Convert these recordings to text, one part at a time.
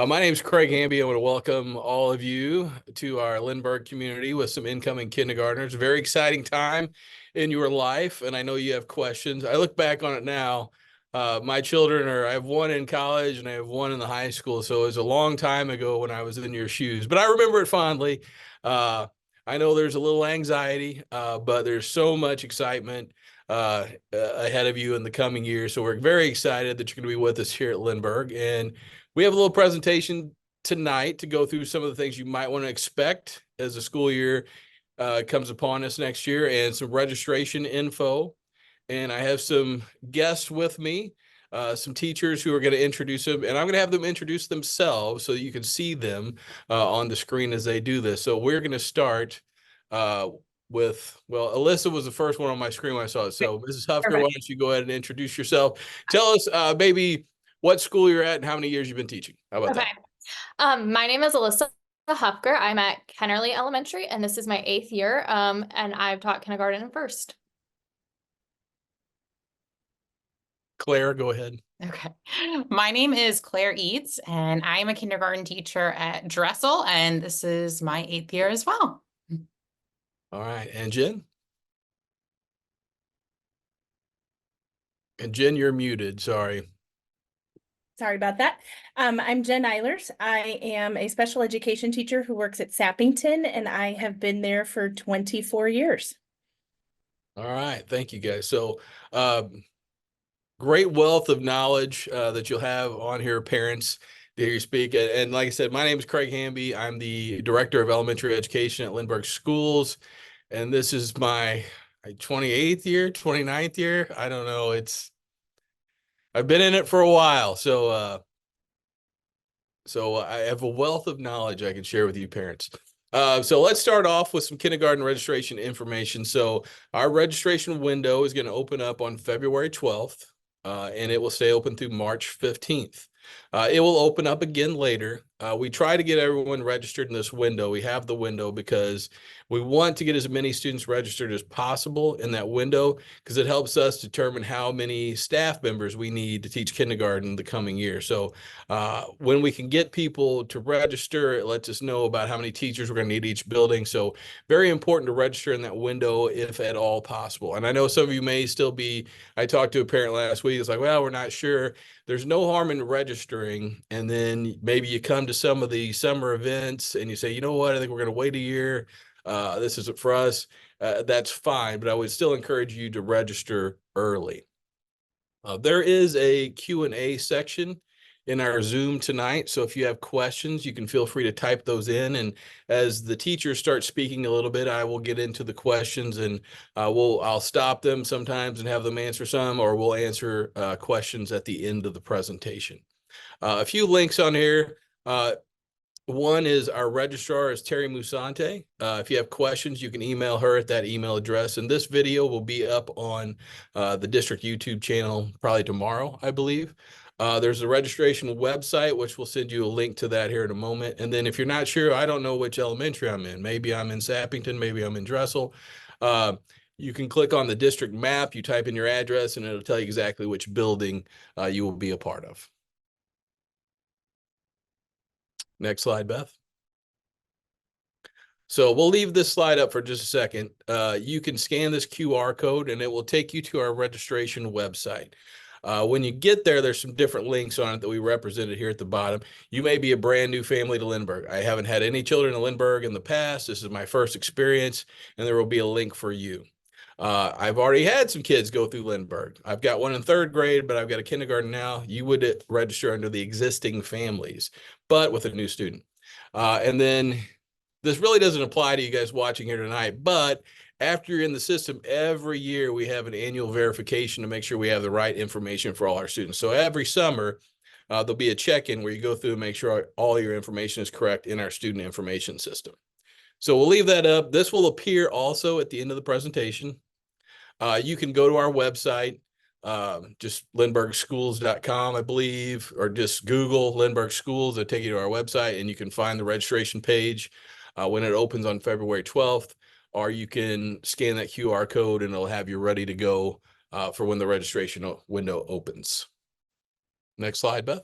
My name is Craig Hamby. I want to welcome all of you to our Lindbergh community with some incoming kindergartners. Very exciting time in your life, and I know you have questions. I look back on it now. My children I have one in college and I have one in the high school, so it was a long time ago when I was in your shoes, but I remember it fondly. Uh, I know there's a little anxiety, but there's so much excitement ahead of you in the coming years. So we're very excited that you're going to be with us here at Lindbergh. And we have a little presentation tonight to go through some of the things you might want to expect as the school year comes upon us next year, and some registration info. And I have some guests with me, some teachers who are going to introduce them, and I'm going to have them introduce themselves so that you can see them on the screen as they do this. So we're going to start well, Alyssa was the first one on my screen when I saw it. So Mrs. Hufker, why don't you go ahead and introduce yourself? Tell us maybe what school you're at and how many years you've been teaching. How about that? My name is Alyssa Hufker. I'm at Kennerly Elementary, and this is my 8th year, and I've taught kindergarten and first. Claire, go ahead. Okay. My name is Claire Eads, and I'm a kindergarten teacher at Dressel, and this is my 8th year as well. All right. And Jen? And Jen, you're muted. Sorry. Sorry about that. I'm Jen Eilers. I am a special education teacher who works at Sappington, and I have been there for 24 years. All right. Thank you, guys. So great wealth of knowledge that you'll have on here, parents, to hear you speak. And like I said, my name is Craig Hamby. I'm the Director of Elementary Education at Lindbergh Schools. And this is my 28th year, 29th year. I don't know. I've been in it for a while. So I have a wealth of knowledge I can share with you parents. So let's start off with some kindergarten registration information. So our registration window is going to open up on February 12th, and it will stay open through March 15th. It will open up again later. We try to get everyone registered in this window. We have the window because we want to get as many students registered as possible in that window, because it helps us determine how many staff members we need to teach kindergarten the coming year. So when we can get people to register, it lets us know about how many teachers we're going to need each building. So very important to register in that window if at all possible. And I know some of you may still be, I talked to a parent last week, it's like, well, we're not sure. There's no harm in registering, and then maybe you come to some of the summer events and you say, you know what, I think we're going to wait a year. This isn't for us. That's fine, but I would still encourage you to register early. There is a Q&A section in our Zoom tonight, so if you have questions, you can feel free to type those in, and as the teachers start speaking a little bit, I will get into the questions, and I'll stop them sometimes and have them answer some, or we'll answer questions at the end of the presentation. A few links on here. One is our registrar is Terry Musante. If you have questions, you can email her at that email address. And this video will be up on the district YouTube channel probably tomorrow, I believe. There's a registration website, which we'll send you a link to that here in a moment. And then if you're not sure, I don't know which elementary I'm in. Maybe I'm in Sappington, maybe I'm in Dressel. You can click on the district map, you type in your address, and it'll tell you exactly which building you will be a part of. Next slide, Beth. So we'll leave this slide up for just a second. You can scan this QR code and it will take you to our registration website. When you get there, there's some different links on it that we represented here at the bottom. You may be a brand new family to Lindbergh. I haven't had any children in Lindbergh in the past. This is my first experience, and there will be a link for you. I've already had some kids go through Lindbergh. I've got one in 3rd grade, but I've got a kindergarten now. You would register under the existing families, but with a new student. And then this really doesn't apply to you guys watching here tonight, but after you're in the system, every year we have an annual verification to make sure we have the right information for all our students. So every summer, there'll be a check-in where you go through and make sure all your information is correct in our student information system. So we'll leave that up. This will appear also at the end of the presentation. You can go to our website, just lindberghschools.com, I believe, or just Google Lindbergh Schools. It'll take you to our website, and you can find the registration page when it opens on February 12th, or you can scan that QR code and it'll have you ready to go for when the registration window opens. Next slide, Beth.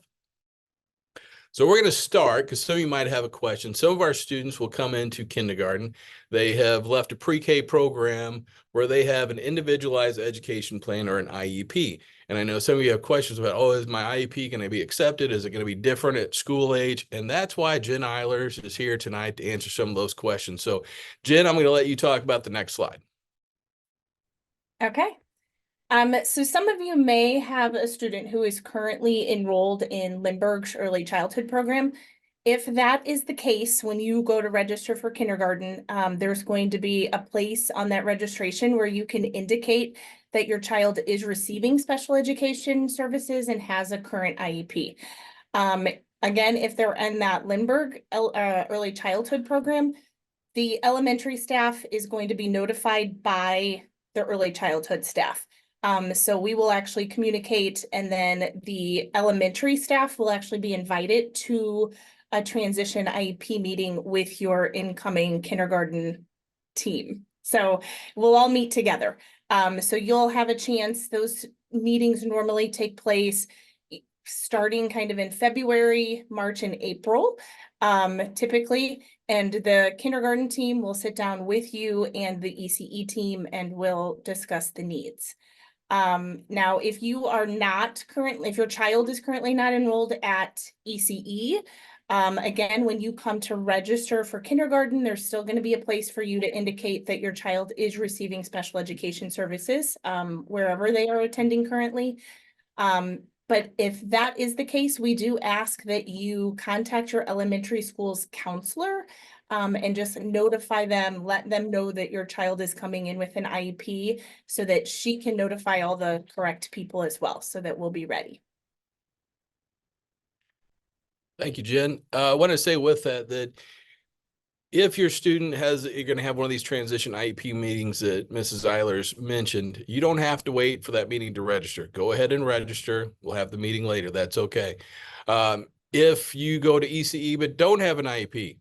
So we're going to start because some of you might have a question. Some of our students will come into kindergarten. They have left a pre-K program where they have an individualized education plan or an IEP. And I know some of you have questions about, oh, is my IEP going to be accepted? Is it going to be different at school age? And that's why Jen Eilers is here tonight to answer some of those questions. So Jen, I'm going to let you talk about the next slide. Okay. So some of you may have a student who is currently enrolled in Lindbergh's early childhood program. If that is the case, when you go to register for kindergarten, there's going to be a place on that registration where you can indicate that your child is receiving special education services and has a current IEP. Again, if they're in that Lindbergh early childhood program, the elementary staff is going to be notified by the early childhood staff. So we will actually communicate, and then the elementary staff will actually be invited to a transition IEP meeting with your incoming kindergarten team. So we'll all meet together. So you'll have a chance. Those meetings normally take place starting kind of in February, March, and April, typically. And the kindergarten team will sit down with you and the ECE team and will discuss the needs. Now, if you are not currently, if your child is currently not enrolled at ECE, again, when you come to register for kindergarten, there's still going to be a place for you to indicate that your child is receiving special education services, wherever they are attending currently. But if that is the case, we do ask that you contact your elementary school's counselor, and just notify them, let them know that your child is coming in with an IEP so that she can notify all the correct people as well, so that we'll be ready. Thank you, Jen. I want to say with that if your student you're going to have one of these transition IEP meetings that Mrs. Eilers mentioned, you don't have to wait for that meeting to register. Go ahead and register. We'll have the meeting later. That's okay. If you go to ECE but don't have an IEP,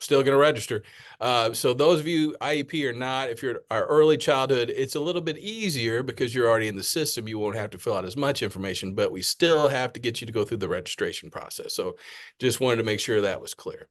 still going to register. So those of you IEP or not, if you're our early childhood, it's a little bit easier because you're already in the system. You won't have to fill out as much information, but we still have to get you to go through the registration process. So just wanted to make sure that was clear.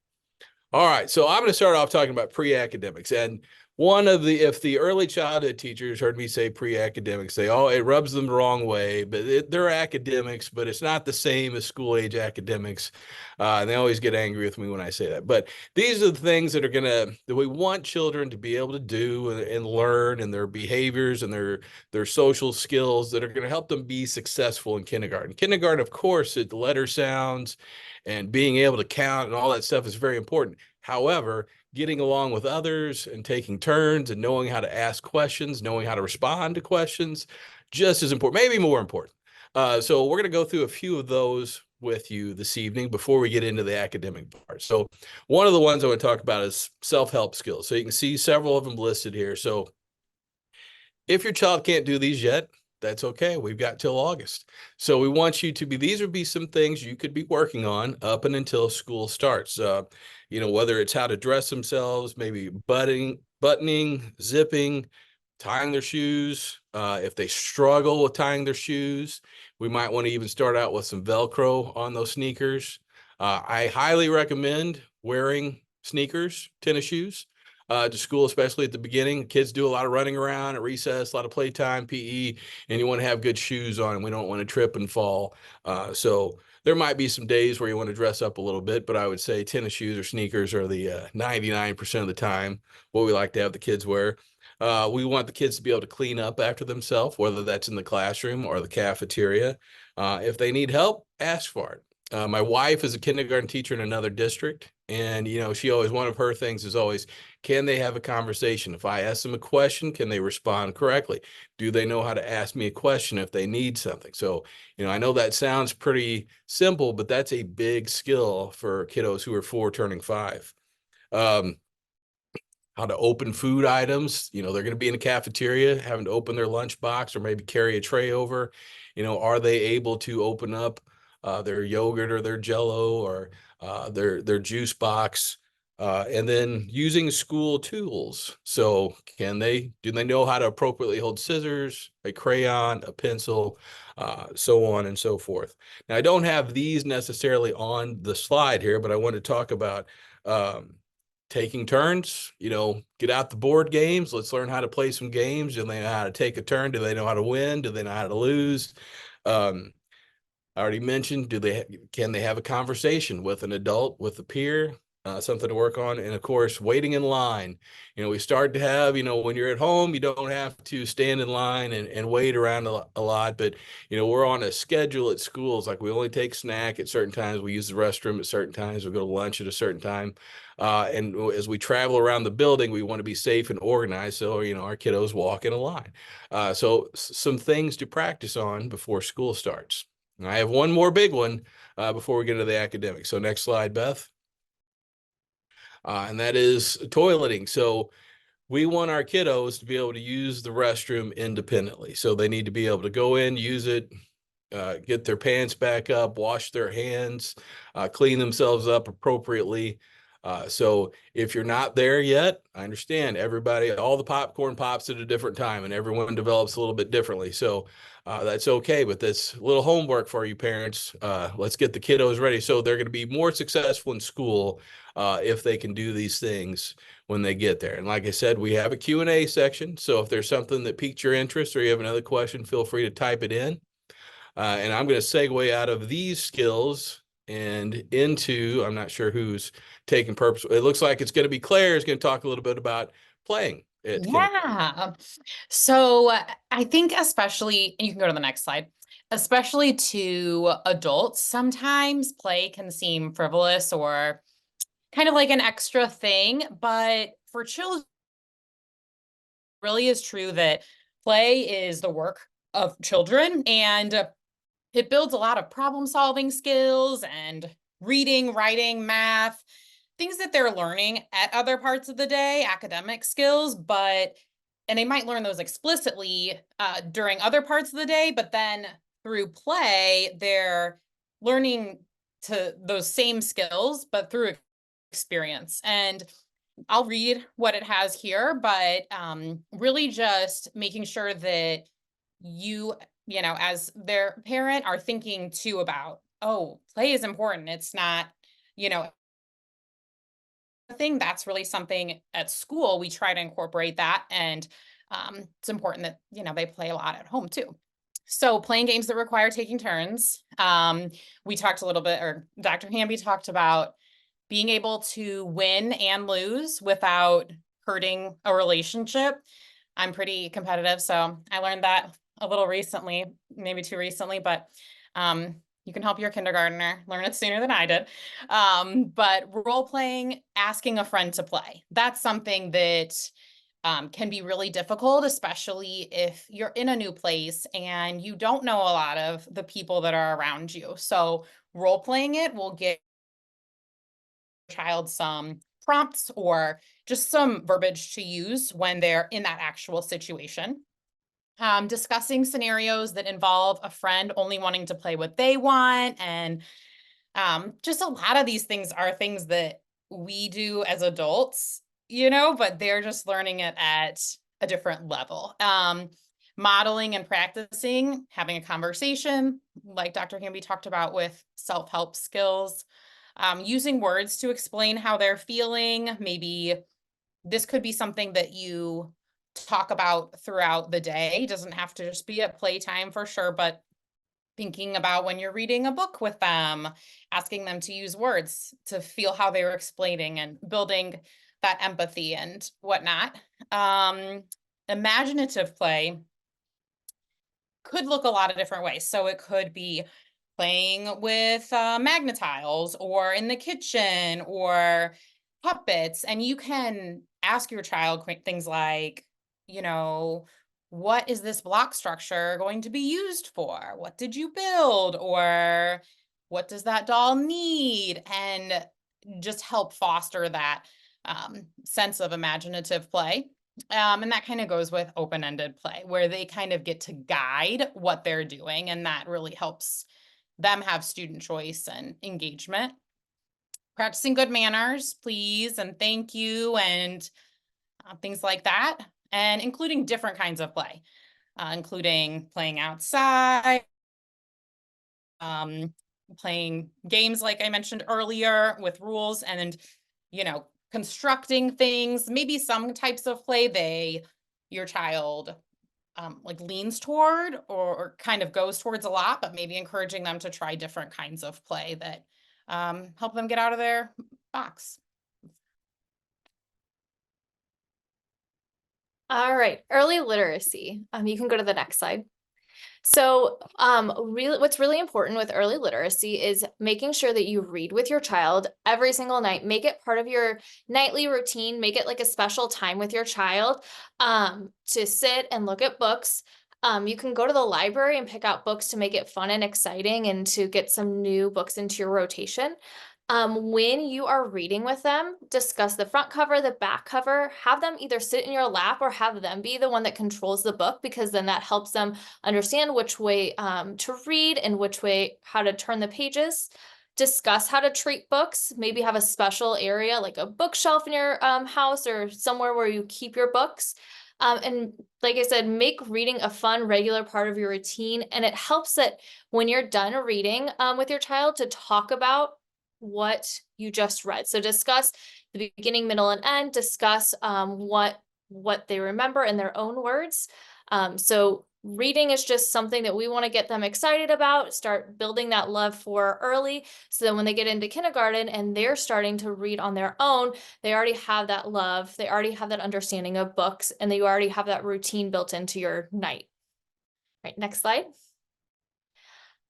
All right, so I'm going to start off talking about pre-academics. And if the early childhood teachers heard me say pre-academics, say, oh, it rubs them the wrong way, but they're academics, but it's not the same as school age academics. And they always get angry with me when I say that. But these are the things that we want children to be able to do and learn, and their behaviors and their social skills that are going to help them be successful in kindergarten. Kindergarten, of course, the letter sounds and being able to count and all that stuff is very important. However, getting along with others and taking turns and knowing how to ask questions, knowing how to respond to questions, just as important, maybe more important. So we're going to go through a few of those with you this evening before we get into the academic part. So one of the ones I want to talk about is self-help skills. So you can see several of them listed here. So if your child can't do these yet, that's okay. We've got till August. So we want you to these would be some things you could be working on up and until school starts. Whether it's how to dress themselves, maybe buttoning, zipping, tying their shoes. If they struggle with tying their shoes, we might want to even start out with some Velcro on those sneakers. I highly recommend wearing sneakers, tennis shoes, to school, especially at the beginning. Kids do a lot of running around at recess, a lot of playtime, PE, and you want to have good shoes on. We don't want to trip and fall. So there might be some days where you want to dress up a little bit, but I would say tennis shoes or sneakers are the 99% of the time what we like to have the kids wear. We want the kids to be able to clean up after themselves, whether that's in the classroom or the cafeteria. If they need help, ask for it. My wife is a kindergarten teacher in another district, and one of her things is always, can they have a conversation? If I ask them a question, can they respond correctly? Do they know how to ask me a question if they need something? So, I know that sounds pretty simple, but that's a big skill for kiddos who are 4 turning 5. How to open food items. They're going to be in the cafeteria, having to open their lunchbox or maybe carry a tray over. Are they able to open up their yogurt or their Jello or their juice box And then using school tools. So do they know how to appropriately hold scissors, a crayon, a pencil, so on and so forth. Now, I don't have these necessarily on the slide here, but I want to talk about taking turns, get out the board games. Let's learn how to play some games. Do they know how to take a turn? Do they know how to win? Do they know how to lose? I already mentioned, can they have a conversation with an adult, with a peer, something to work on? And of course, waiting in line. We start to have, when you're at home, you don't have to stand in line and wait around a lot, but, we're on a schedule at schools. Like we only take snack at certain times. We use the restroom at certain times. We go to lunch at a certain time. And as we travel around the building, we want to be safe and organized. So, our kiddos walk in a line. So some things to practice on before school starts. I have one more big one before we get into the academics. So next slide, Beth. And that is toileting. So we want our kiddos to be able to use the restroom independently. So they need to be able to go in, use it, get their pants back up, wash their hands, clean themselves up appropriately. So if you're not there yet, I understand all the popcorn pops at a different time and everyone develops a little bit differently. So that's okay, but that's a little homework for you parents. Let's get the kiddos ready. So they're going to be more successful in school if they can do these things when they get there. And like I said, we have a Q&A section. So if there's something that piqued your interest or you have another question, feel free to type it in. And I'm going to segue out of these skills and into, I'm not sure who's taking purpose. It looks like it's going to be Claire is going to talk a little bit about playing. Yeah. So I think especially, you can go to the next slide, especially to adults, sometimes play can seem frivolous or kind of like an extra thing, but for children, it really is true that play is the work of children, and it builds a lot of problem solving skills and reading, writing, math, things that they're learning at other parts of the day, academic skills, and they might learn those explicitly during other parts of the day, but then through play, they're learning to those same skills, but through experience. And I'll read what it has here, but really just making sure that as their parent are thinking too about, oh, play is important. It's not, a thing that's really something at school. We try to incorporate that. And it's important that, they play a lot at home too. So playing games that require taking turns. We talked a little bit, or Dr. Hamby talked about being able to win and lose without hurting a relationship. I'm pretty competitive, so I learned that a little recently, maybe too recently, but you can help your kindergartner learn it sooner than I did. But role playing, asking a friend to play, that's something that can be really difficult, especially if you're in a new place and you don't know a lot of the people that are around you. So role playing it will get child some prompts or just some verbiage to use when they're in that actual situation. Discussing scenarios that involve a friend only wanting to play what they want. And just a lot of these things are things that we do as adults, but they're just learning it at a different level. Modeling and practicing, having a conversation, like Dr. Hamby talked about with self-help skills. Using words to explain how they're feeling. Maybe this could be something that you talk about throughout the day. It doesn't have to just be at playtime for sure, but thinking about when you're reading a book with them, asking them to use words to feel how they were explaining and building that empathy and whatnot. Imaginative play could look a lot of different ways. So it could be playing with magnetiles or in the kitchen or puppets. And you can ask your child things like, what is this block structure going to be used for? What did you build? Or what does that doll need? And just help foster that sense of imaginative play. And that kind of goes with open-ended play, where they kind of get to guide what they're doing. And that really helps them have student choice and engagement. practicing good manners, please, and thank you, and things like that, and including different kinds of play, including playing outside, playing games like I mentioned earlier with rules, and constructing things, maybe some types of play your child like leans toward or kind of goes towards a lot, but maybe encouraging them to try different kinds of play that help them get out of their box. All right, early literacy. You can go to the next slide. So, what's really important with early literacy is making sure that you read with your child every single night. Make it part of your nightly routine. Make it like a special time with your child, to sit and look at books. You can go to the library and pick out books to make it fun and exciting and to get some new books into your rotation. When you are reading with them, discuss the front cover, the back cover, have them either sit in your lap or have them be the one that controls the book, because then that helps them understand which way to read and which way, how to turn the pages. Discuss how to treat books, maybe have a special area like a bookshelf in your house or somewhere where you keep your books. And like I said, make reading a fun, regular part of your routine. And it helps that when you're done reading with your child, to talk about what you just read. So discuss the beginning, middle, and end. Discuss what they remember in their own words. So reading is just something that we want to get them excited about, start building that love for early, so that when they get into kindergarten and they're starting to read on their own, they already have that love, they already have that understanding of books, and they already have that routine built into your night. Right, next slide.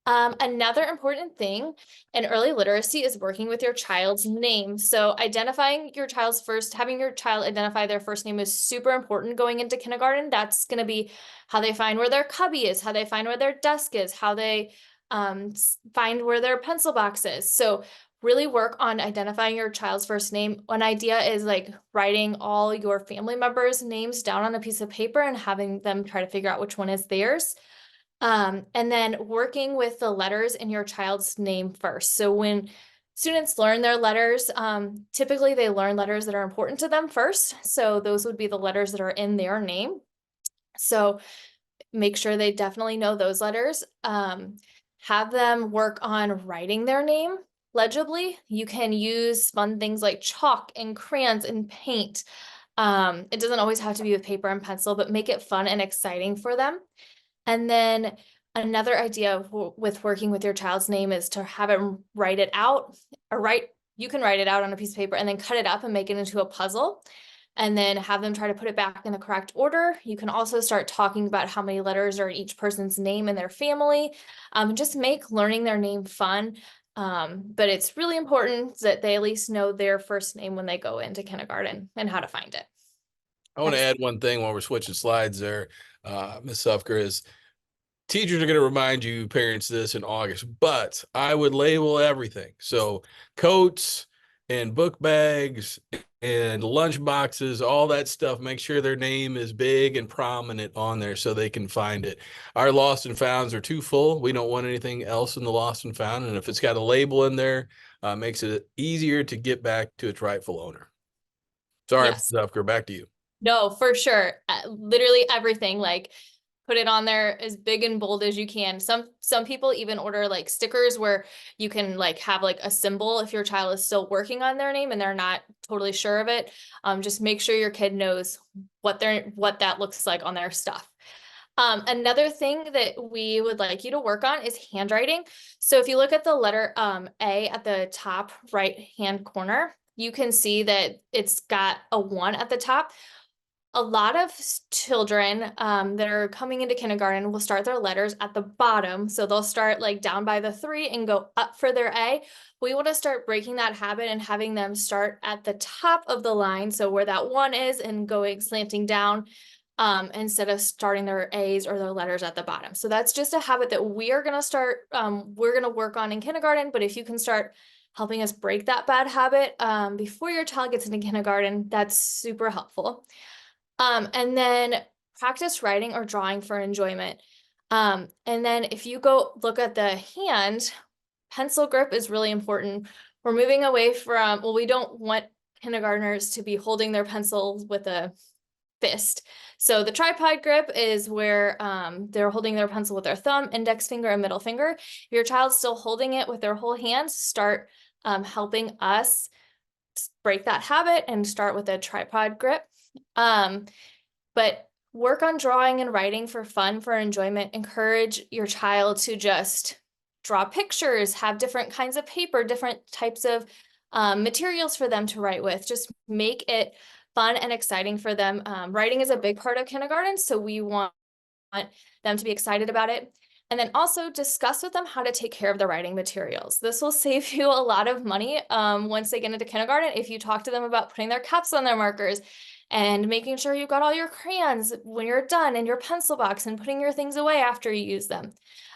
Another important thing in early literacy is working with your child's name. So identifying your child's first, having your child identify their first name is super important going into kindergarten. That's going to be how they find where their cubby is, how they find where their desk is, how they find where their pencil box is. So really work on identifying your child's first name. One idea is like writing all your family members' names down on a piece of paper and having them try to figure out which one is theirs. And then working with the letters in your child's name first. So when students learn their letters, typically they learn letters that are important to them first. So those would be the letters that are in their name. So make sure they definitely know those letters. Have them work on writing their name legibly. You can use fun things like chalk and crayons and paint. It doesn't always have to be with paper and pencil, but make it fun and exciting for them. And then another idea with working with your child's name is to have them write it out, you can write it out on a piece of paper and then cut it up and make it into a puzzle, and then have them try to put it back in the correct order. You can also start talking about how many letters are in each person's name in their family. Just make learning their name fun. But it's really important that they at least know their first name when they go into kindergarten and how to find it. I want to Next. add one thing while we're switching slides there, Ms. Sufker, is teachers are going to remind you parents this in August, but I would label everything. So coats and book bags and lunch boxes, all that stuff, make sure their name is big and prominent on there so they can find it. Our lost and founds are too full. We don't want anything else in the lost and found. And if it's got a label in there, makes it easier to get back to its rightful owner. Sorry, Yes. Ms. Sufker, back to you. No, for sure. Literally everything, like put it on there as big and bold as you can. Some people even order like stickers where you can like have like a symbol if your child is still working on their name and they're not totally sure of it. Just make sure your kid knows what that looks like on their stuff. Another thing that we would like you to work on is handwriting. So if you look at the letter A at the top right hand corner, you can see that it's got a 1 at the top. A lot of children that are coming into kindergarten will start their letters at the bottom. So they'll start like down by the 3 and go up for their A. We want to start breaking that habit and having them start at the top of the line. So where that 1 is and going slanting down, instead of starting their A's or their letters at the bottom. So that's just a habit that we are going to start, we're going to work on in kindergarten. But if you can start helping us break that bad habit before your child gets into kindergarten, that's super helpful. And then practice writing or drawing for enjoyment. And then if you go look at the hand, pencil grip is really important. we're moving away from, well, we don't want kindergartners to be holding their pencils with a fist. So the tripod grip is where they're holding their pencil with their thumb, index finger, and middle finger. If your child's still holding it with their whole hand, start helping us break that habit and start with a tripod grip. But work on drawing and writing for fun, for enjoyment. Encourage your child to just draw pictures, have different kinds of paper, different types of materials for them to write with. Just make it fun and exciting for them. Writing is a big part of kindergarten, so we want them to be excited about it. And then also discuss with them how to take care of the writing materials. This will save you a lot of money once they get into kindergarten if you talk to them about putting their caps on their markers and making sure you've got all your crayons when you're done in your pencil box and putting your things away after you use them.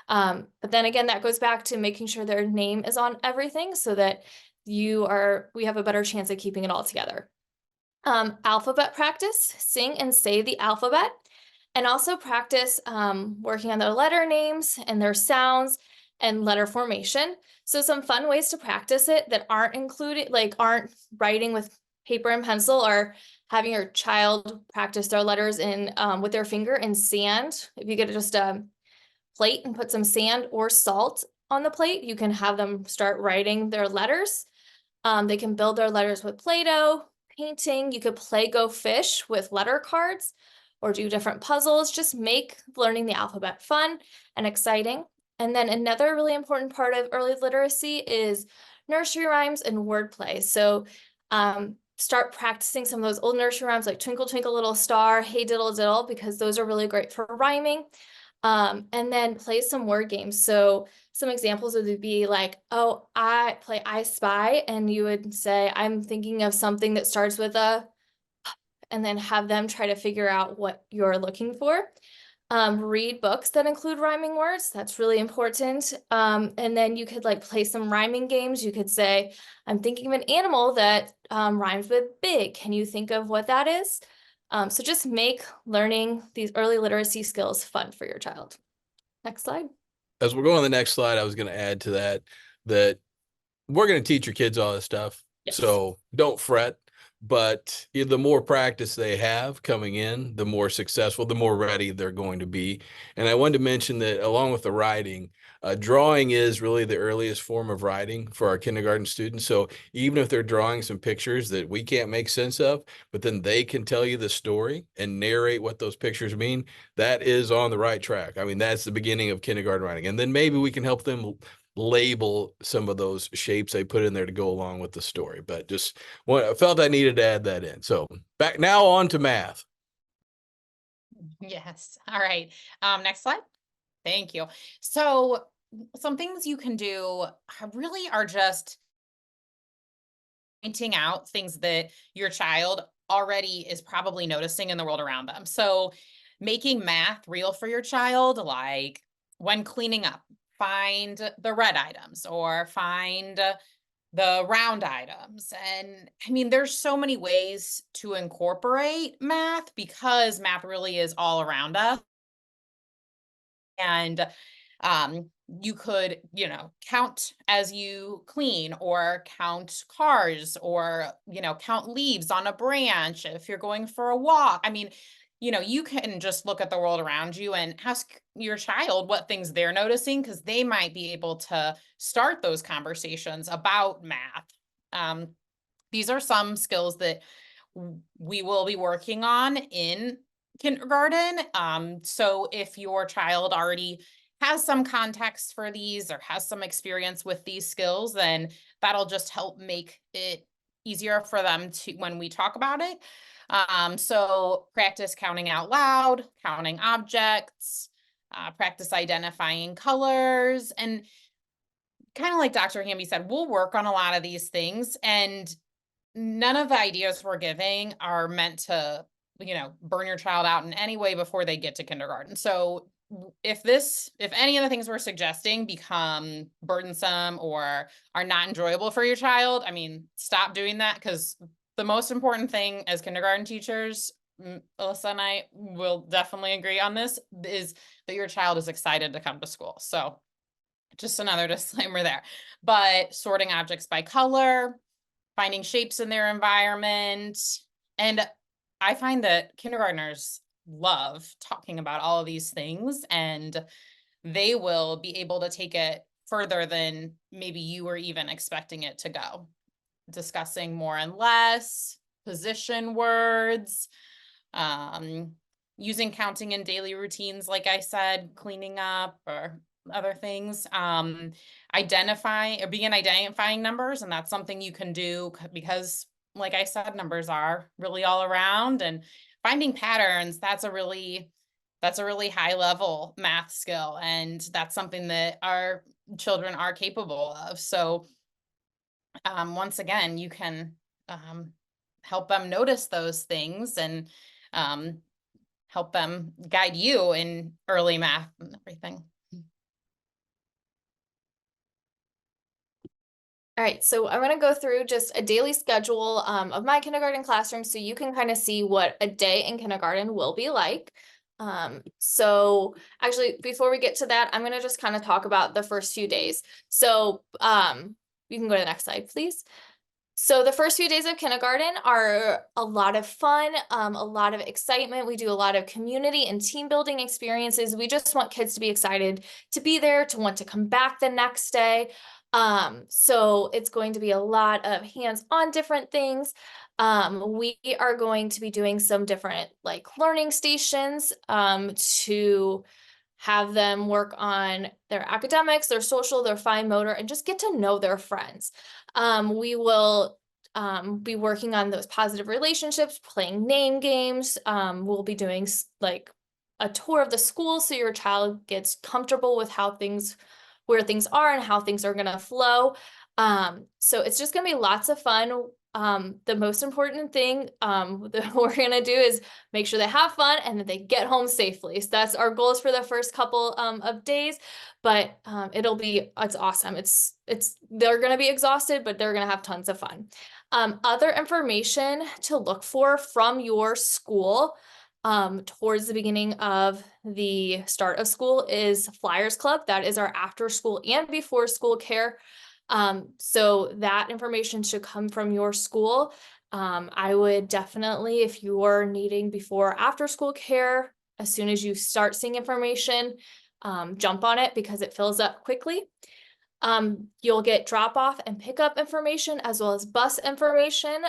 But then again, that goes back to making sure their name is on everything so that we have a better chance of keeping it all together. Alphabet practice, sing and say the alphabet, and also practice working on their letter names and their sounds and letter formation. So some fun ways to practice it that aren't included, like aren't writing with paper and pencil, or having your child practice their letters in with their finger in sand. If you get just a plate and put some sand or salt on the plate, you can have them start writing their letters. They can build their letters with Play-Doh, painting. You could play Go Fish with letter cards or do different puzzles. Just make learning the alphabet fun and exciting. And then another really important part of early literacy is nursery rhymes and wordplay. So start practicing some of those old nursery rhymes like Twinkle, Twinkle, Little Star, Hey Diddle Diddle, because those are really great for rhyming. And then play some word games. So some examples would be like, oh, I play I Spy, and you would say, I'm thinking of something that starts with a, and then have them try to figure out what you're looking for. Read books that include rhyming words. That's really important. And then you could like play some rhyming games. You could say, I'm thinking of an animal that rhymes with big. Can you think of what that is? So just make learning these early literacy skills fun for your child. Next slide. As we're going to the next slide, I was going to add to that we're going to teach your kids all this stuff. Yes. So don't fret. But the more practice they have coming in, the more successful, the more ready they're going to be. And I wanted to mention that along with the writing, drawing is really the earliest form of writing for our kindergarten students. So even if they're drawing some pictures that we can't make sense of, but then they can tell you the story and narrate what those pictures mean, that is on the right track. I mean, that's the beginning of kindergarten writing. And then maybe we can help them label some of those shapes they put in there to go along with the story. But just I felt I needed to add that in. So back now on to math. Yes. All right. Next slide. Thank you. So some things you can do really are just pointing out things that your child already is probably noticing in the world around them. So making math real for your child, like when cleaning up, find the red items or find the round items. And I mean, there's so many ways to incorporate math because math really is all around us. And you could, count as you clean, or count cars, or, count leaves on a branch if you're going for a walk. I mean, you can just look at the world around you and ask your child what things they're noticing, because they might be able to start those conversations about math. These are some skills that we will be working on in kindergarten. So if your child already has some context for these or has some experience with these skills, then that'll just help make it easier for them to, when we talk about it. So practice counting out loud, counting objects, practice identifying colors, and kind of like Dr. Hamby said, we'll work on a lot of these things, and none of the ideas we're giving are meant to, burn your child out in any way before they get to kindergarten. So if any of the things we're suggesting become burdensome or are not enjoyable for your child, I mean, stop doing that, because the most important thing as kindergarten teachers, Alyssa and I will definitely agree on this, is that your child is excited to come to school. So just another disclaimer there. But sorting objects by color, finding shapes in their environment. And I find that kindergartners love talking about all of these things, and they will be able to take it further than maybe you were even expecting it to go. Discussing more and less, position words, using counting in daily routines, like I said, cleaning up or other things. Begin identifying numbers, and that's something you can do because, like I said, numbers are really all around, and finding patterns, that's a really high level math skill, and that's something that our children are capable of. So once again, you can help them notice those things, and help them guide you in early math and everything. All right, so I'm gonna go through just a daily schedule of my kindergarten classroom so you can kind of see what a day in kindergarten will be like. So actually, before we get to that, I'm gonna just kind of talk about the first few days. So you can go to the next slide, please. So the first few days of kindergarten are a lot of fun, a lot of excitement. We do a lot of community and team building experiences. We just want kids to be excited to be there, to want to come back the next day. So it's going to be a lot of hands-on different things. We are going to be doing some different like learning stations to have them work on their academics, their social, their fine motor, and just get to know their friends. We will be working on those positive relationships, playing name games. We'll be doing like a tour of the school so your child gets comfortable with where things are and how things are gonna flow. So it's just gonna be lots of fun. The most important thing that we're gonna do is make sure they have fun and that they get home safely. So that's our goals for the first couple of days, but it's awesome. They're gonna be exhausted, but they're gonna have tons of fun. Other information to look for from your school towards the beginning of the start of school is Flyers Club. That is our after school and before school care. So that information should come from your school. I would definitely, if you're needing before or after school care, as soon as you start seeing information, jump on it because it fills up quickly. You'll get drop off and pickup information as well as bus information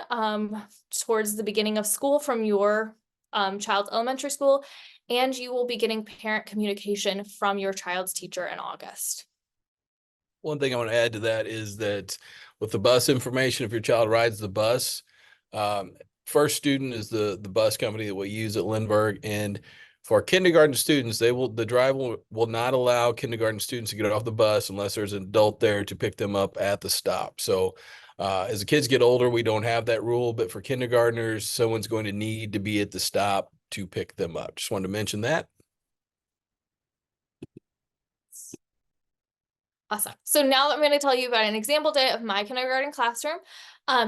towards the beginning of school from your child's elementary school, and you will be getting parent communication from your child's teacher in August. One thing I want to add to that is that with the bus information, if your child rides the bus, First Student is the bus company that we use at Lindbergh, and for kindergarten students, the driver will not allow kindergarten students to get off the bus unless there's an adult there to pick them up at the stop. So as the kids get older, we don't have that rule, but for kindergartners, someone's going to need to be at the stop to pick them up. Just wanted to mention that. Awesome. So now I'm going to tell you about an example day of my kindergarten classroom.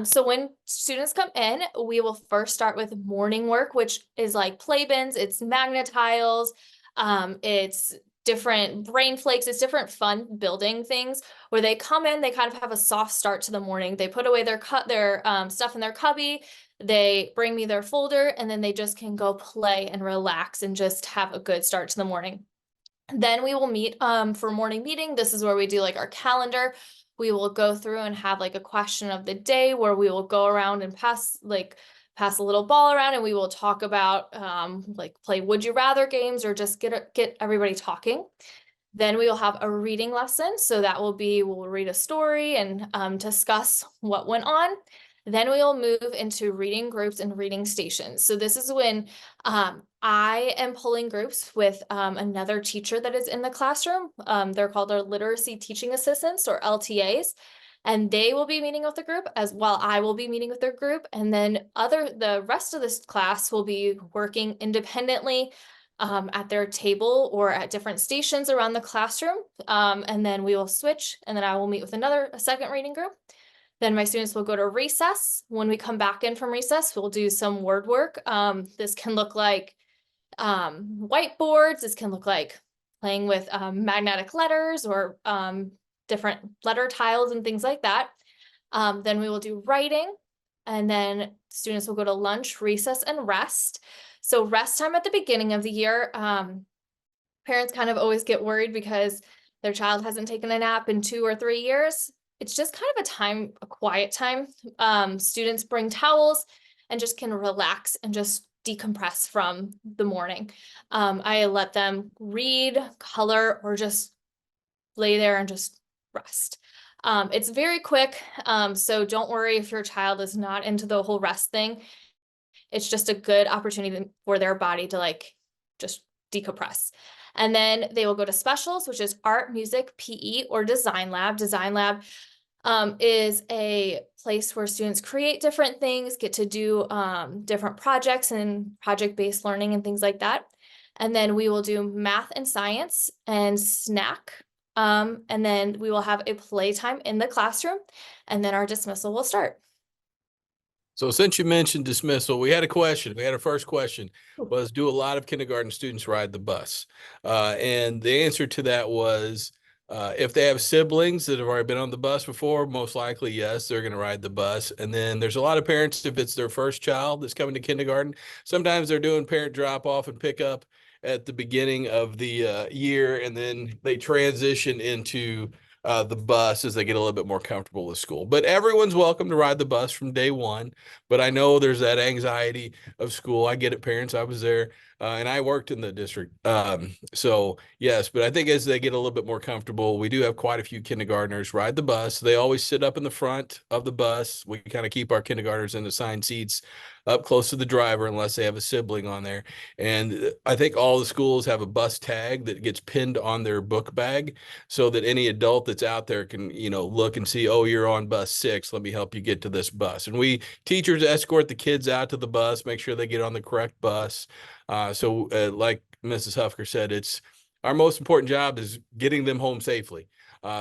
So when students come in, we will first start with morning work, which is like play bins, it's magnet tiles, it's different brain flakes, it's different fun building things where they come in, they kind of have a soft start to the morning. They put away their stuff in their cubby, they bring me their folder, and then they just can go play and relax and just have a good start to the morning. Then we will meet for morning meeting. This is where we do like our calendar. We will go through and have like a question of the day where we will go around and pass a little ball around, and we will talk about like play would you rather games or just get everybody talking. Then we will have a reading lesson. So that will be, we'll read a story and discuss what went on. Then we will move into reading groups and reading stations. So this is when I am pulling groups with another teacher that is in the classroom. They're called our literacy teaching assistants, or LTAs. And they will be meeting with the group as well. I will be meeting with their group. And then the rest of this class will be working independently at their table or at different stations around the classroom. And then we will switch, and then I will meet with a second reading group. Then my students will go to recess. When we come back in from recess, we'll do some word work. This can look like whiteboards. This can look like playing with magnetic letters or different letter tiles and things like that. Then we will do writing, and then students will go to lunch, recess, and rest. So rest time at the beginning of the year, parents kind of always get worried because their child hasn't taken a nap in 2 or 3 years. It's just kind of a quiet time. Students bring towels and just can relax and just decompress from the morning. I let them read, color, or just lay there and just rest. It's very quick, so don't worry if your child is not into the whole rest thing. It's just a good opportunity for their body to like just decompress. And then they will go to specials, which is art, music, PE, or design lab. Design lab is a place where students create different things, get to do different projects and project-based learning and things like that. And then we will do math and science and snack. And then we will have a playtime in the classroom, and then our dismissal will start. So since you mentioned dismissal, we had a question. We had our first question was, do a lot of kindergarten students ride the bus? And the answer to that was, if they have siblings that have already been on the bus before, most likely, yes, they're going to ride the bus. And then there's a lot of parents, if it's their first child that's coming to kindergarten, sometimes they're doing parent drop off and pick up at the beginning of the year, and then they transition into the bus as they get a little bit more comfortable with school. But everyone's welcome to ride the bus from day one. But I know there's that anxiety of school. I get it, parents. I was there, and I worked in the district. So yes, but I think as they get a little bit more comfortable, we do have quite a few kindergartners ride the bus. They always sit up in the front of the bus. We kind of keep our kindergartners in assigned seats up close to the driver unless they have a sibling on there. And I think all the schools have a bus tag that gets pinned on their book bag so that any adult that's out there can, look and see, oh, you're on bus 6. Let me help you get to this bus. And we teachers escort the kids out to the bus, make sure they get on the correct bus. So like Mrs. Hufker said, it's our most important job is getting them home safely.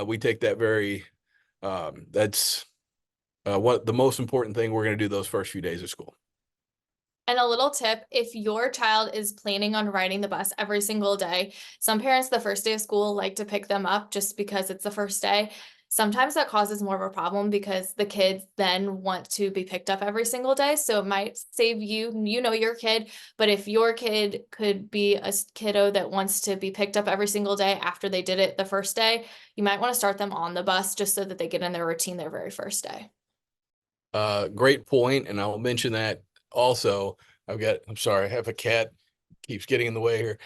We take that that's what the most important thing we're going to do those first few days of school. And a little tip, if your child is planning on riding the bus every single day, some parents the first day of school like to pick them up just because it's the first day. Sometimes that causes more of a problem because the kids then want to be picked up every single day. So it might save you, your kid, but if your kid could be a kiddo that wants to be picked up every single day after they did it the first day, you might want to start them on the bus just so that they get in their routine their very first day. Great point, and I'll mention that also. I'm sorry, I have a cat keeps getting in the way here.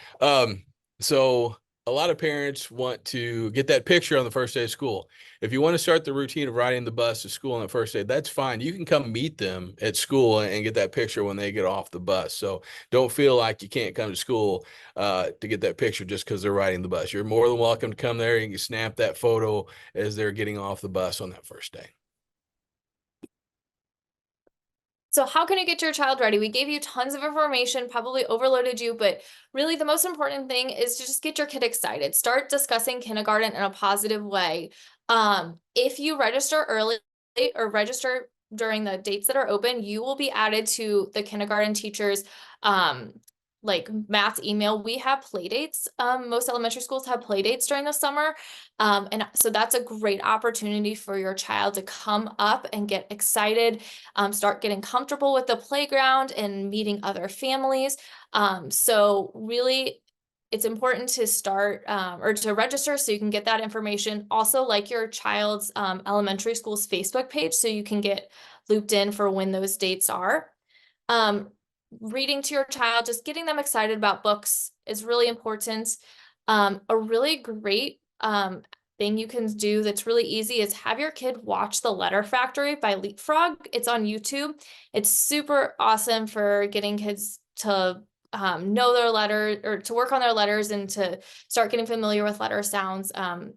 So a lot of parents want to get that picture on the first day of school. If you want to start the routine of riding the bus to school on the first day, that's fine. You can come meet them at school and get that picture when they get off the bus. So don't feel like you can't come to school to get that picture just because they're riding the bus. You're more than welcome to come there. You can snap that photo as they're getting off the bus on that first day. So how can you get your child ready? We gave you tons of information, probably overloaded you, but really the most important thing is to just get your kid excited. Start discussing kindergarten in a positive way. If you register early or register during the dates that are open, you will be added to the kindergarten teachers like math email. We have play dates. Most elementary schools have play dates during the summer. And so that's a great opportunity for your child to come up and get excited, start getting comfortable with the playground and meeting other families. So really, it's important to start or to register so you can get that information. Also, like your child's elementary school's Facebook page so you can get looped in for when those dates are. Reading to your child, just getting them excited about books is really important. A really great thing you can do that's really easy is have your kid watch The Letter Factory by Leapfrog. It's on YouTube. It's super awesome for getting kids to know their letter or to work on their letters and to start getting familiar with letter sounds.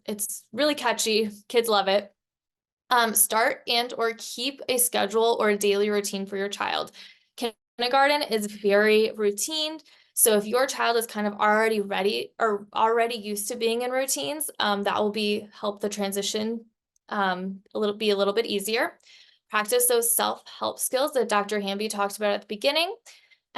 It's really catchy. Kids love it. Start and or keep a schedule or a daily routine for your child. Kindergarten is very routine. So if your child is kind of already ready or already used to being in routines, that will help the transition be a little bit easier. Practice those self-help skills that Dr. Hamby talked about at the beginning.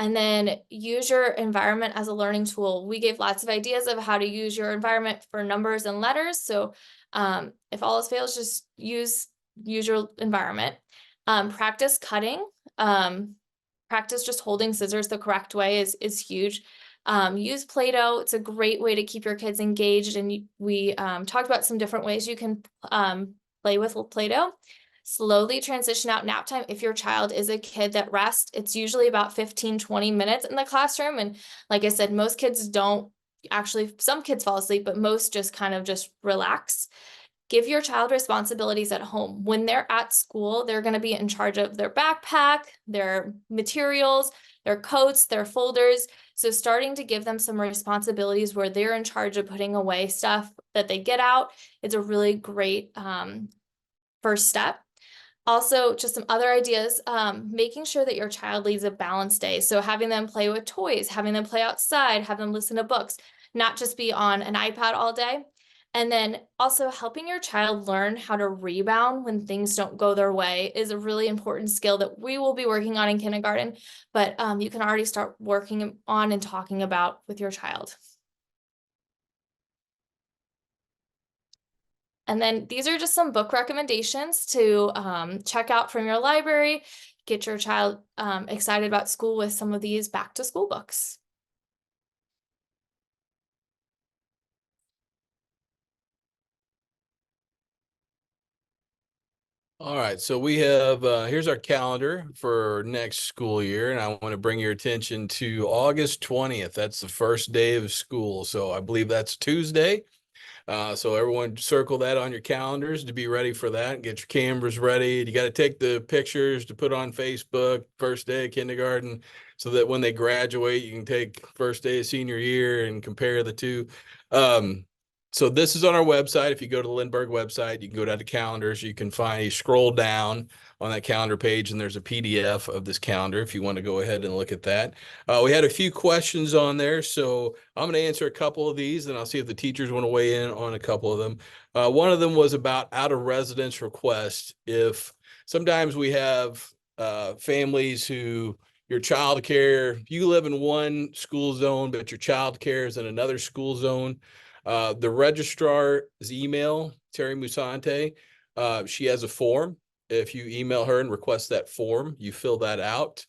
And then use your environment as a learning tool. We gave lots of ideas of how to use your environment for numbers and letters. So if all else fails, just use your environment. Practice cutting. Practice just holding scissors the correct way is huge. Use Play-Doh. It's a great way to keep your kids engaged. And we talked about some different ways you can play with Play-Doh. Slowly transition out nap time. If your child is a kid that rests, it's usually about 15-20 minutes in the classroom. And like I said, most kids don't actually, some kids fall asleep, but most just kind of just relax. Give your child responsibilities at home. When they're at school, they're going to be in charge of their backpack, their materials, their coats, their folders. So starting to give them some responsibilities where they're in charge of putting away stuff that they get out, it's a really great first step. Also, just some other ideas, making sure that your child leads a balanced day. So having them play with toys, having them play outside, have them listen to books, not just be on an iPad all day. And then also helping your child learn how to rebound when things don't go their way is a really important skill that we will be working on in kindergarten, but you can already start working on and talking about with your child. And then these are just some book recommendations to check out from your library. Get your child excited about school with some of these back to school books. All right, so we have, here's our calendar for next school year, and I want to bring your attention to August 20th. That's the first day of school. So I believe that's Tuesday. So everyone circle that on your calendars to be ready for that. Get your cameras ready. You got to take the pictures to put on Facebook, first day of kindergarten, so that when they graduate, you can take first day of senior year and compare the two. So this is on our website. If you go to the Lindbergh website, you can go down to calendars. You can you scroll down on that calendar page, and there's a PDF of this calendar if you want to go ahead and look at that. We had a few questions on there, so I'm going to answer a couple of these, and I'll see if the teachers want to weigh in on a couple of them. One of them was about out of residence requests. If sometimes we have families who your child care, you live in one school zone, but your child care is in another school zone. The registrar's email, Terry Musante, she has a form. If you email her and request that form, you fill that out,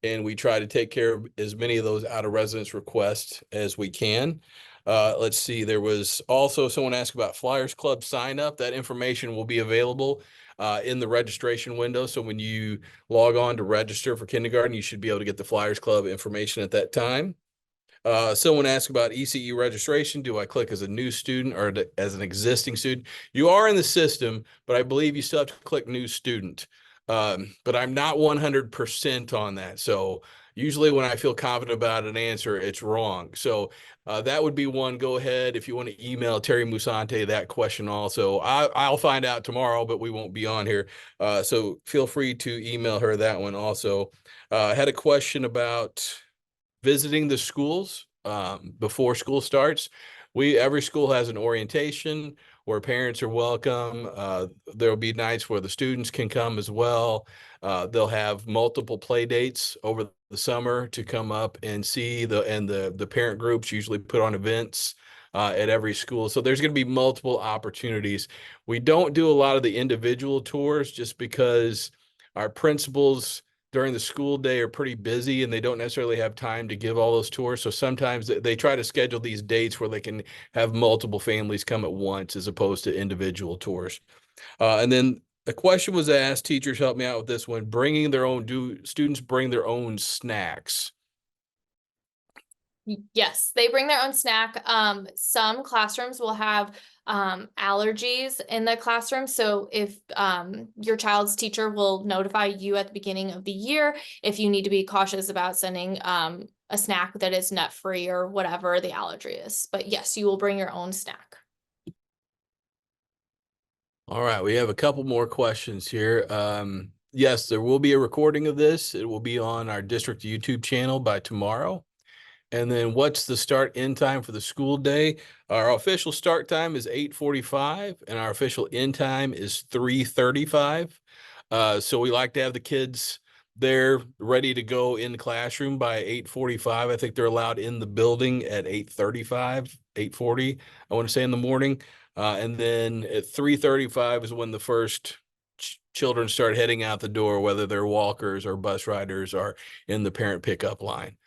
and we try to take care of as many of those out of residence requests as we can. Let's see, there was also someone asked about Flyers Club sign up. That information will be available in the registration window. So when you log on to register for kindergarten, you should be able to get the Flyers Club information at that time. Someone asked about ECU registration. Do I click as a new student or as an existing student? You are in the system, but I believe you still have to click new student. But I'm not 100% on that. So usually when I feel confident about an answer, it's wrong. So that would be one. Go ahead if you want to email Terry Musante that question also. I'll find out tomorrow, but we won't be on here. So feel free to email her that one also. I had a question about visiting the schools before school starts. Every school has an orientation where parents are welcome. There'll be nights where the students can come as well. They'll have multiple play dates over the summer to come up and see the parent groups usually put on events at every school. So there's going to be multiple opportunities. We don't do a lot of the individual tours just because our principals during the school day are pretty busy and they don't necessarily have time to give all those tours. So sometimes they try to schedule these dates where they can have multiple families come at once as opposed to individual tours. And then a question was asked, teachers help me out with this one, do students bring their own snacks? Yes, they bring their own snack. Some classrooms will have allergies in the classroom. So if your child's teacher will notify you at the beginning of the year if you need to be cautious about sending a snack that is nut-free or whatever the allergy is. But yes, you will bring your own snack. All right, we have a couple more questions here. Yes, there will be a recording of this. It will be on our district YouTube channel by tomorrow. And then what's the start end time for the school day? Our official start time is 8:45 and our official end time is 3:35. So we like to have the kids they're ready to go in the classroom by 8:45. I think they're allowed in the building at 8:35, 8:40, I want to say in the morning. And then at 3:35 is when the first children start heading out the door, whether they're walkers or bus riders or in the parent pickup line.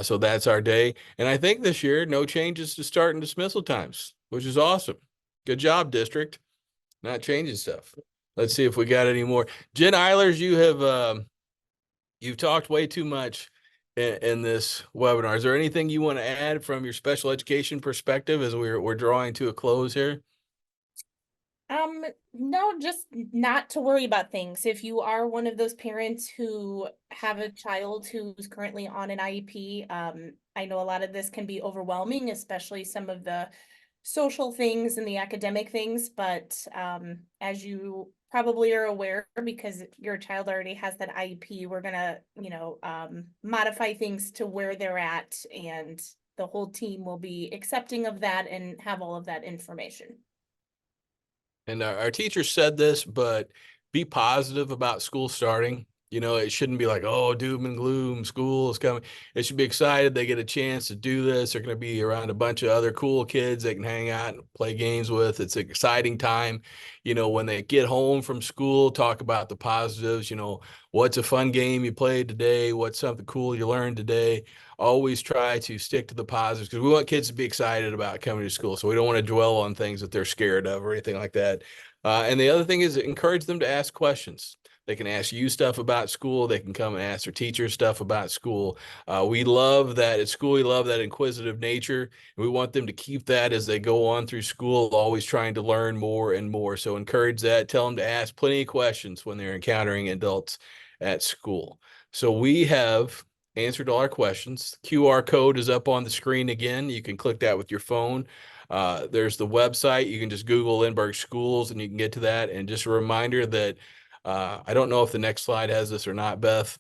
So that's our day. And I think this year, no changes to start and dismissal times, which is awesome. Good job, district. Not changing stuff. Let's see if we got any more. Jen Eilers, you've talked way too much in this webinar. Is there anything you want to add from your special education perspective as we're drawing to a close here? No, just not to worry about things. If you are one of those parents who have a child who's currently on an IEP, I know a lot of this can be overwhelming, especially some of the social things and the academic things, but as you probably are aware, because your child already has that IEP, we're gonna, modify things to where they're at, and the whole team will be accepting of that and have all of that information. And our teacher said this, but be positive about school starting. It shouldn't be like, oh, doom and gloom, school is coming. It should be excited. They get a chance to do this. They're going to be around a bunch of other cool kids they can hang out and play games with. It's an exciting time. When they get home from school, talk about the positives. What's a fun game you played today? What's something cool you learned today? Always try to stick to the positives because we want kids to be excited about coming to school. So we don't want to dwell on things that they're scared of or anything like that. And the other thing is encourage them to ask questions. They can ask you stuff about school. They can come and ask their teachers stuff about school. We love that at school. We love that inquisitive nature. We want them to keep that as they go on through school, always trying to learn more and more. So encourage that. Tell them to ask plenty of questions when they're encountering adults at school. So we have answered all our questions. QR code is up on the screen again. You can click that with your phone. There's the website. You can just Google Lindbergh Schools and you can get to that. And just a reminder that I don't know if the next slide has this or not, Beth.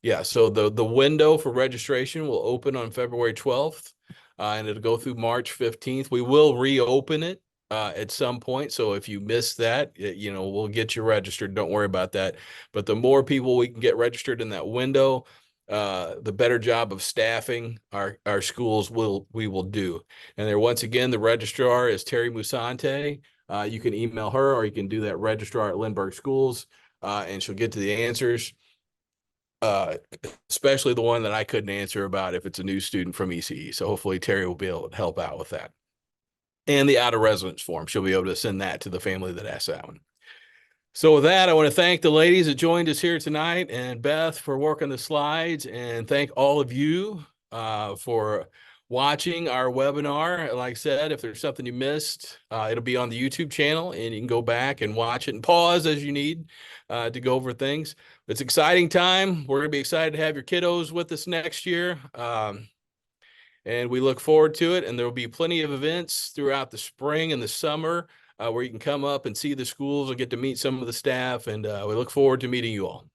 Yeah, so the window for registration will open on February 12th, and it'll go through March 15th. We will reopen it at some point. So if you miss that, we'll get you registered. Don't worry about that. But the more people we can get registered in that window, the better job of staffing our schools we will do. And there, once again, the registrar is Terry Musante. You can email her or you can do that registrar at Lindbergh Schools, and she'll get to the answers, especially the one that I couldn't answer about if it's a new student from ECE. So hopefully Terry will be able to help out with that. And the out of residence form, she'll be able to send that to the family that asked that one. So with that, I want to thank the ladies that joined us here tonight and Beth for working the slides, and thank all of you for watching our webinar. Like I said, if there's something you missed, it'll be on the YouTube channel and you can go back and watch it and pause as you need to go over things. It's an exciting time. We're going to be excited to have your kiddos with us next year. And we look forward to it. And there will be plenty of events throughout the spring and the summer where you can come up and see the schools and get to meet some of the staff. And we look forward to meeting you all.